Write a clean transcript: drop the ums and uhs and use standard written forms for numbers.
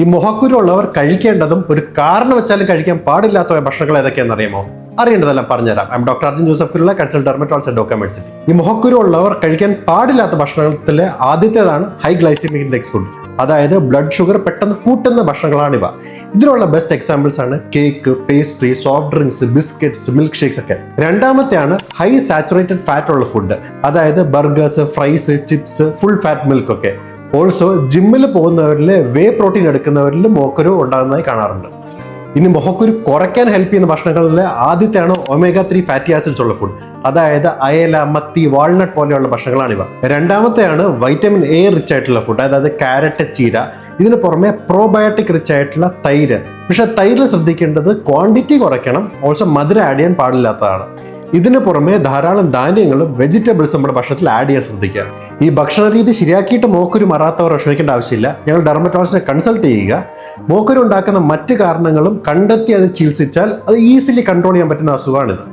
ഈ മുഖക്കുരു ഉള്ളവർ കഴിക്കേണ്ടതും ഒരു കാരണം വെച്ചാലും കഴിക്കാൻ പാടില്ലാത്ത ഭക്ഷണങ്ങൾ ഏതൊക്കെയാണെന്ന് അറിയാമോ? അറിയേണ്ടതെല്ലാം പറഞ്ഞുതരാം. I am doctor Arjun Joseph Kurulla, consultant dermatologist at doctor medicity. ഈ മുഖക്കുരു ഉള്ളവർ കഴിക്കാൻ പാടില്ലാത്ത ഭക്ഷണത്തിലെ ആദ്യത്തേതാണ് ഹൈ ഗ്ലൈസമിക് ഇൻഡെക്സ് ഫുഡ്. അതായത് ബ്ലഡ് ഷുഗർ പെട്ടെന്ന് കൂട്ടുന്ന ഭക്ഷണങ്ങളാണിവ. ഇതിനുള്ള ബെസ്റ്റ് എക്സാമ്പിൾസ് ആണ് cake, pastry, soft drinks, biscuits, milk shakes ഒക്കെ. രണ്ടാമത്തെയാണ് ഹൈ സാച്ചുറേറ്റഡ് ഫാറ്റ് ഉള്ള ഫുഡ്. അതായത് burgers, fries, chips, full fat milk ഒക്കെ. ഓൾസോ ജിമ്മിൽ പോകുന്നവരിൽ വേ പ്രോട്ടീൻ എടുക്കുന്നവരിൽ മുഖക്കുരു ഉണ്ടാകുന്നതായി കാണാറുണ്ട്. ഇനി മുഖക്കുരു കുറയ്ക്കാൻ ഹെൽപ്പ് ചെയ്യുന്ന ഭക്ഷണങ്ങളിൽ ആദ്യത്തെയാണ് ഒമേഗ 3 ഫാറ്റി ആസിഡ്സ് ഉള്ള ഫുഡ്. അതായത് അയല, മത്തി, വാൾനട്ട് പോലെയുള്ള ഭക്ഷണങ്ങളാണിവ. രണ്ടാമത്തെയാണ് വൈറ്റമിൻ എ റിച്ച് ആയിട്ടുള്ള ഫുഡ്. അതായത് കാരറ്റ്, ചീര. ഇതിന് പുറമെ പ്രോബയോട്ടിക് റിച്ച് ആയിട്ടുള്ള തൈര്. പക്ഷെ തൈരിൽ ശ്രദ്ധിക്കേണ്ടത് ക്വാണ്ടിറ്റി കുറയ്ക്കണം. ഓൾസോ മധുരം ആഡ് ചെയ്യാൻ പാടില്ലാത്തതാണ്. ഇതിന് പുറമെ ധാരാളം ധാന്യങ്ങളും വെജിറ്റബിൾസ് നമ്മുടെ ഭക്ഷണത്തിൽ ആഡ് ചെയ്യാൻ ശ്രദ്ധിക്കുക. ഈ ഭക്ഷണ രീതി ശരിയാക്കിയിട്ട് മോക്കുരു മാറാത്തവർ വിഷമിക്കേണ്ട ആവശ്യമില്ല. ഞങ്ങൾ ഡെർമറ്റോളജിസ്റ്റിനെ കൺസൾട്ട് ചെയ്യുക. മോക്കുരു ഉണ്ടാക്കുന്ന മറ്റ് കാരണങ്ങളും കണ്ടെത്തി അത് ചികിത്സിച്ചാൽ അത് ഈസിലി കൺട്രോൾ ചെയ്യാൻ പറ്റുന്ന അസുഖമാണിത്.